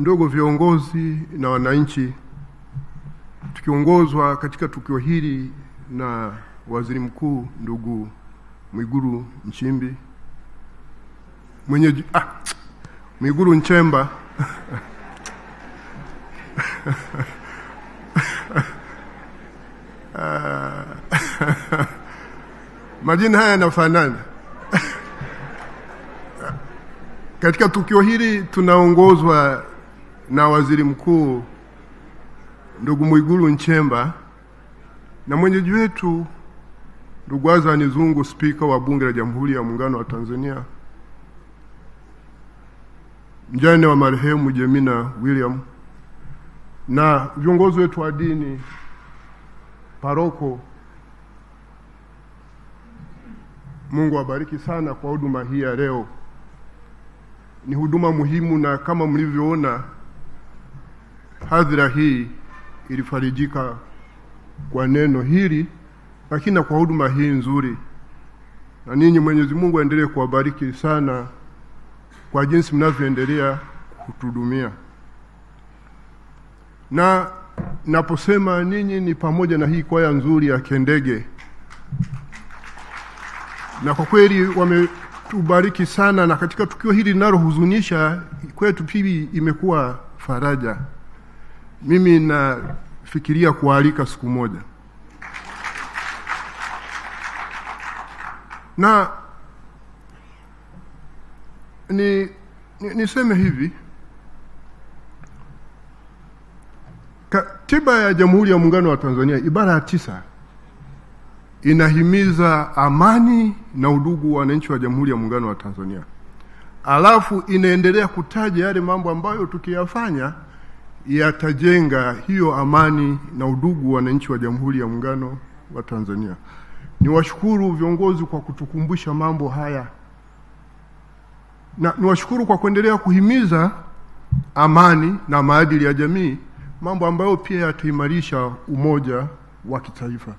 ndogo viongozi na wananchi, tukiongozwa katika tukio hili na Waziri Mkuu ndugu Mwigulu Nchemba Mwigulu Nchemba majina haya yanafanana. Katika tukio hili tunaongozwa na Waziri Mkuu ndugu Mwigulu Nchemba na mwenyeji wetu ndugu Azani Zungu, Spika wa Bunge la Jamhuri ya Muungano wa Tanzania, mjane wa marehemu Jemina William, na viongozi wetu wa dini, paroko. Mungu awabariki sana kwa huduma hii ya leo. Ni huduma muhimu, na kama mlivyoona hadhira hii ilifarijika kwa neno hili, lakini kwa huduma hii nzuri. Na ninyi Mwenyezi Mungu aendelee kuwabariki sana kwa jinsi mnavyoendelea kutuhudumia. Na naposema ninyi ni pamoja na hii kwaya nzuri ya Kendege, na kwa kweli wametubariki sana, na katika tukio hili linalohuzunisha kwetu pili imekuwa faraja. Mimi nafikiria kualika siku moja. Na niseme hivi, Katiba ya Jamhuri ya Muungano wa Tanzania ibara ya 9 inahimiza amani na udugu wa wananchi wa Jamhuri ya Muungano wa Tanzania. Alafu inaendelea kutaja yale mambo ambayo tukiyafanya yatajenga hiyo amani na udugu wa wananchi wa Jamhuri ya Muungano wa Tanzania. Niwashukuru viongozi kwa kutukumbusha mambo haya, na niwashukuru kwa kuendelea kuhimiza amani na maadili ya jamii, mambo ambayo pia yataimarisha umoja wa kitaifa.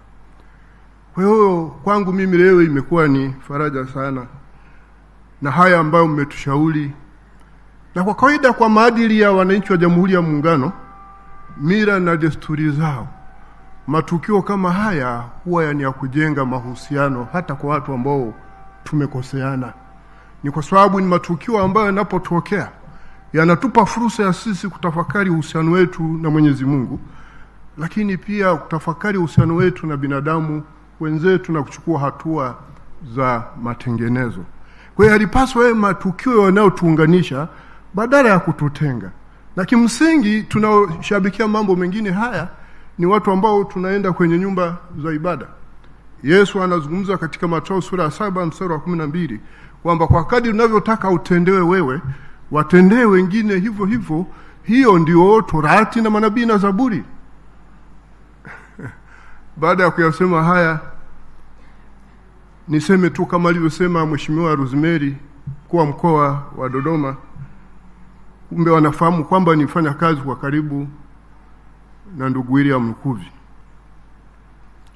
Kwa hiyo kwangu mimi leo imekuwa ni faraja sana na haya ambayo mmetushauri. Na kwa kawaida, kwa maadili ya wananchi wa Jamhuri ya Muungano, mila na desturi zao, matukio kama haya huwa ni ya kujenga mahusiano hata kwa watu ambao tumekoseana. Ni kwa sababu ni matukio ambayo yanapotokea yanatupa fursa ya sisi kutafakari uhusiano wetu na Mwenyezi Mungu, lakini pia kutafakari uhusiano wetu na binadamu wenzetu na kuchukua hatua za matengenezo. Kwa hiyo halipaswa matukio yanayotuunganisha badala ya kututenga. Na kimsingi tunaoshabikia mambo mengine haya ni watu ambao tunaenda kwenye nyumba za ibada. Yesu anazungumza katika Mathayo sura ya 7 mstari wa 12 kwamba kwa kadri unavyotaka utendewe wewe, watendee wengine hivyo hivyo. Hiyo ndio Torati na manabii na Zaburi. Baada ya kuyasema haya, niseme tu kama alivyosema Mheshimiwa Rosemary kwa mkoa wa Dodoma, kumbe wanafahamu kwamba nifanya kazi kwa karibu na ndugu William Lukuvi.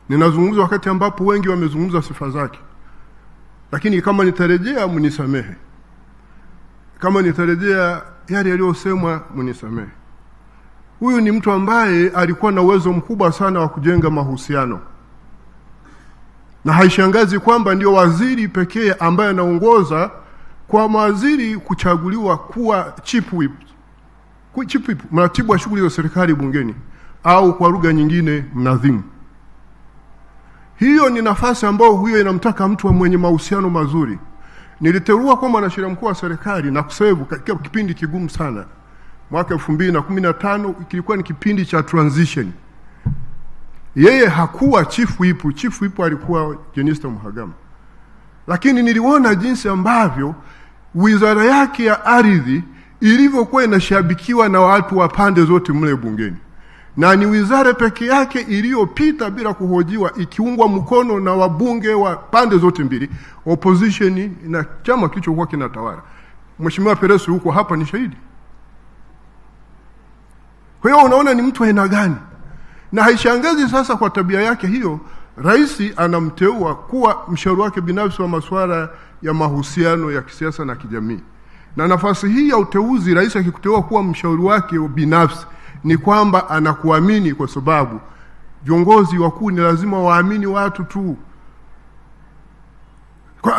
Ninazungumza wakati ambapo wengi wamezungumza sifa zake, lakini kama nitarejea mnisamehe. Kama nitarejea yale yaliyosemwa mnisamehe. Huyu ni mtu ambaye alikuwa na uwezo mkubwa sana wa kujenga mahusiano. Na haishangazi kwamba ndio waziri pekee ambaye anaongoza kwa mawaziri kuchaguliwa kuwa chief whip. Chief whip, mratibu wa shughuli za serikali bungeni, au kwa lugha nyingine mnadhimu. Hiyo ni nafasi ambayo huyo inamtaka mtu mwenye mahusiano mazuri. Niliteua kwa mwanasheria mkuu wa serikali na kusevu katika kipindi kigumu sana. Mwaka 2015 kilikuwa ni kipindi cha transition. Yeye hakuwa chief whip, chief whip alikuwa Jenista Mhagama. Lakini niliona jinsi ambavyo wizara yake ya ardhi ilivyokuwa inashabikiwa na watu wa pande zote mle bungeni. Na ni wizara peke yake iliyopita bila kuhojiwa, ikiungwa mkono na wabunge wa pande zote mbili, opposition na chama kilichokuwa kinatawala. Mheshimiwa Pereso huko hapa ni shahidi. Kwa hiyo unaona ni mtu aina gani? Na haishangazi sasa kwa tabia yake hiyo, rais anamteua kuwa mshauri wake binafsi wa masuala ya mahusiano ya kisiasa na kijamii. Na nafasi hii ya uteuzi, rais akikuteua kuwa mshauri wake binafsi, ni kwamba anakuamini, kwa sababu viongozi wakuu ni lazima waamini watu tu.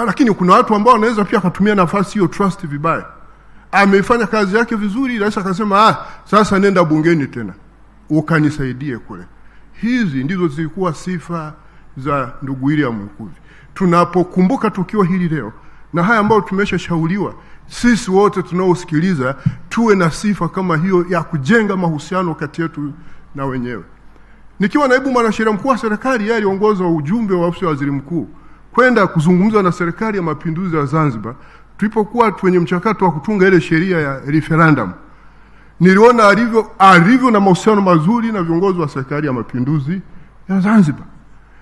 Lakini kuna watu ambao wanaweza pia kutumia nafasi hiyo trust vibaya. Ameifanya kazi yake vizuri, rais akasema sasa nenda bungeni tena ukanisaidie kule. Hizi ndizo zilikuwa sifa za ndugu William Lukuvi. Tunapokumbuka tukio hili leo na haya ambayo tumeshashauriwa, sisi wote tunaosikiliza tuwe na sifa kama hiyo ya kujenga mahusiano kati yetu na wenyewe. Nikiwa naibu mwanasheria mkuu wa serikali, yeye aliongoza ujumbe wa ofisi ya waziri mkuu kwenda kuzungumza na serikali ya mapinduzi ya Zanzibar tulipokuwa kwenye mchakato wa kutunga ile sheria ya referendum. Niliona alivyo na mahusiano mazuri na viongozi wa serikali ya mapinduzi ya Zanzibar.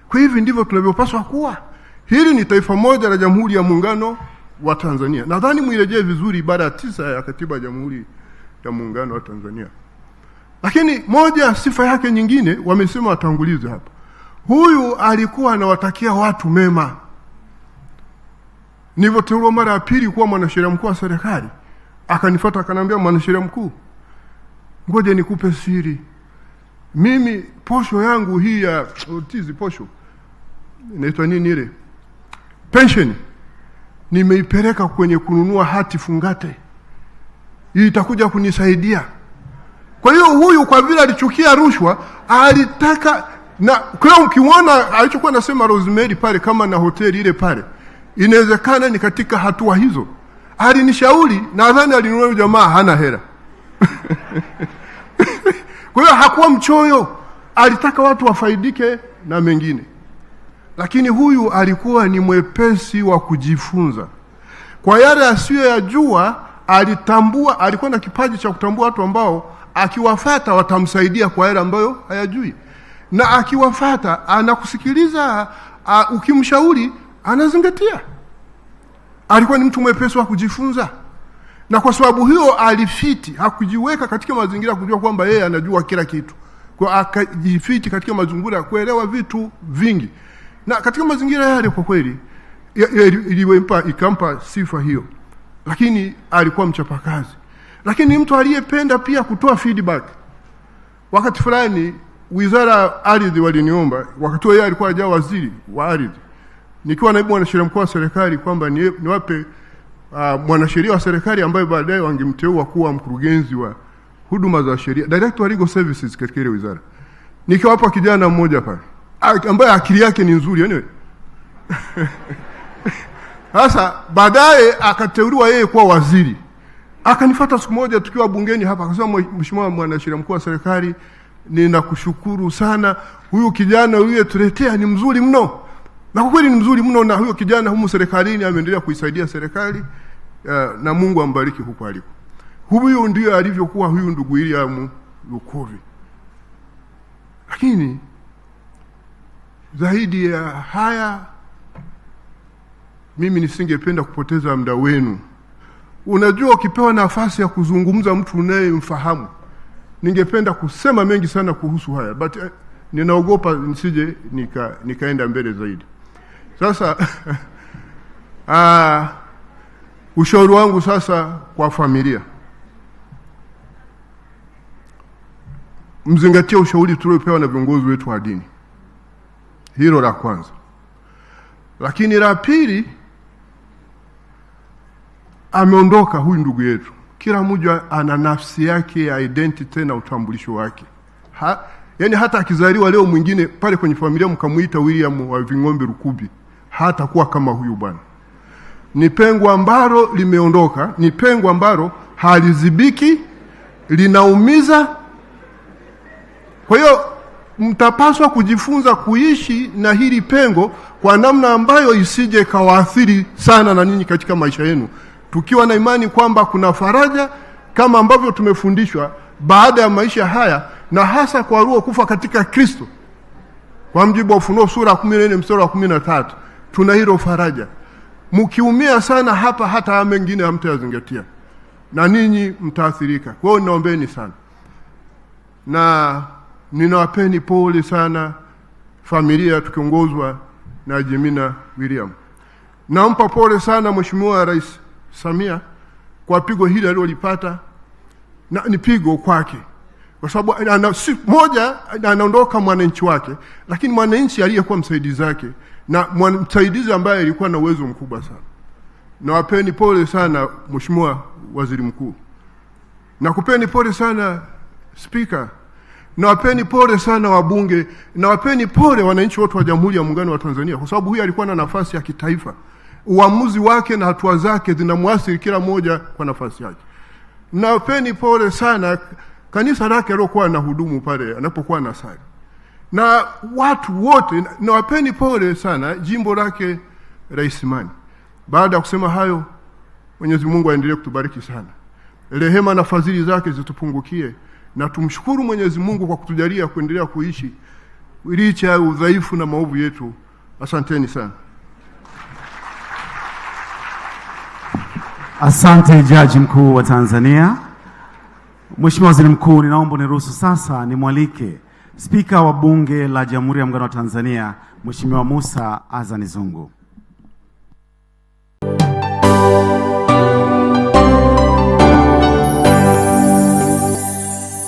Kwa hivi ndivyo tunavyopaswa kuwa. Hili ni taifa moja la Jamhuri ya Muungano wa Tanzania. Nadhani muirejee vizuri ibara 9 ya katiba ya Jamhuri ya Muungano wa Tanzania. Lakini moja sifa yake nyingine wamesema watangulizi hapa, huyu alikuwa anawatakia watu mema. Nilipoteuliwa mara ya pili kuwa mwanasheria mkuu wa serikali, akanifuata akaniambia, mwanasheria mkuu, ngoja nikupe siri. Mimi posho yangu hii ya posho inaitwa nini ile? Pension. Nimeipeleka kwenye kununua hati fungate. Hii itakuja kunisaidia. Kwa hiyo huyu kwa vile alichukia rushwa, alitaka na kwa mkiona alichokuwa anasema Rosemary pale kama na hoteli ile pale, inawezekana ni katika hatua hizo. Alinishauri, nadhani alinunua jamaa hana hela. Kwa hiyo hakuwa mchoyo, alitaka watu wafaidike na mengine. Lakini huyu alikuwa ni mwepesi wa kujifunza. Kwa yale asiyoyajua alitambua, alikuwa na kipaji cha kutambua watu ambao akiwafuata watamsaidia kwa yale ambayo hayajui. Na akiwafuata anakusikiliza, ukimshauri anazingatia. Alikuwa ni mtu mwepesi wa kujifunza. Na kwa sababu hiyo alifiti, hakujiweka katika mazingira kujua kwamba yeye anajua kila kitu. Kwa akajifiti katika mazingira kuelewa vitu vingi. Na katika mazingira yale kwa kweli ikampa sifa hiyo. Lakini alikuwa mchapakazi. Lakini mtu aliyependa pia kutoa feedback. Wakati fulani Wizara ya Ardhi waliniomba, wakati yeye alikuwa ajawa waziri wa ardhi, nikiwa naibu mwanasheria mkuu wa serikali, kwamba niwape mwanasheria wa serikali ambaye baadaye wangemteua kuwa mkurugenzi wa huduma za sheria, director wa legal services katika ile wizara. Nikiwapa kijana mmoja pale ambaye akili yake ni nzuri anyway. Sasa baadaye akateuliwa yeye kuwa waziri. Akanifuata siku moja tukiwa bungeni hapa, akasema, Mheshimiwa mwanasheria mkuu wa serikali, ninakushukuru sana. Huyu kijana tuletea ni mzuri mno. Na kwa kweli ni mzuri mno, na huyo kijana humu serikalini ameendelea kuisaidia serikali, na Mungu ambariki huko aliko. Huyu ndio alivyokuwa huyu ndugu William Lukuvi. Lakini zaidi ya haya, mimi nisingependa kupoteza muda wenu. Unajua, ukipewa nafasi ya kuzungumza mtu unayemfahamu, ningependa kusema mengi sana kuhusu haya, but ninaogopa nisije nikaenda mbele zaidi. Sasa ushauri wangu sasa kwa familia, mzingatie ushauri tuliopewa na viongozi wetu wa dini. Hilo la kwanza. Lakini la pili, ameondoka huyu ndugu yetu. Kila mmoja ana nafsi yake ya identity na utambulisho wake. Yaani hata akizaliwa leo mwingine pale kwenye familia mkamuita William wa Ving'ombe Lukuvi, hata kuwa kama huyu bwana. Ni pengo ambalo limeondoka, ni pengo ambalo halizibiki, linaumiza. Kwa hiyo mtapaswa kujifunza kuishi na hili pengo kwa namna ambayo isije kawaathiri sana na ninyi katika maisha yenu, tukiwa na imani kwamba kuna faraja kama ambavyo tumefundishwa baada ya maisha haya, na hasa kwa roho kufa katika Kristo. Kwa mjibu wa Ufunuo sura 14 mstari wa 13, tuna hilo faraja. Mkiumia sana hapa, hata mengine hamtayazingatia na ninyi mtaathirika. Kwa hiyo ninaombeni sana, na ninawapeni pole sana familia tukiongozwa na Jemina William. Nampa pole sana Mheshimiwa Rais Samia kwa pigo hili alilolipata, na ni pigo kwake, kwa sababu moja anaondoka mwananchi wake, lakini mwananchi aliyekuwa msaidizi wake na msaidizi ambaye alikuwa na uwezo mkubwa sana. Na wapeni pole sana Mheshimiwa Waziri Mkuu, na kupeni pole sana Spika, na wapeni pole sana wabunge, na wapeni pole wananchi wote wa Jamhuri ya Muungano wa Tanzania, kwa sababu huyu alikuwa na nafasi ya kitaifa. Uamuzi wake na hatua zake zinamwasili kila mmoja kwa nafasi yake. Na wapeni pole sana kanisa lake alilokuwa na hudumu pale anapokuwa na sali, na watu wote. Na wapeni pole sana jimbo lake la Isimani. Baada ya kusema hayo, Mwenyezi Mungu aendelee kutubariki sana, rehema na fadhili zake zitupungukie, na tumshukuru Mwenyezi Mungu kwa kutujalia kuendelea kuishi licha ya udhaifu na maovu yetu. Asanteni sana. Asante Jaji Mkuu wa Tanzania. Mheshimiwa Waziri Mkuu, ninaomba niruhusu sasa nimwalike Spika wa Bunge la Jamhuri ya Muungano wa Tanzania, Mheshimiwa Musa Azzan Zungu.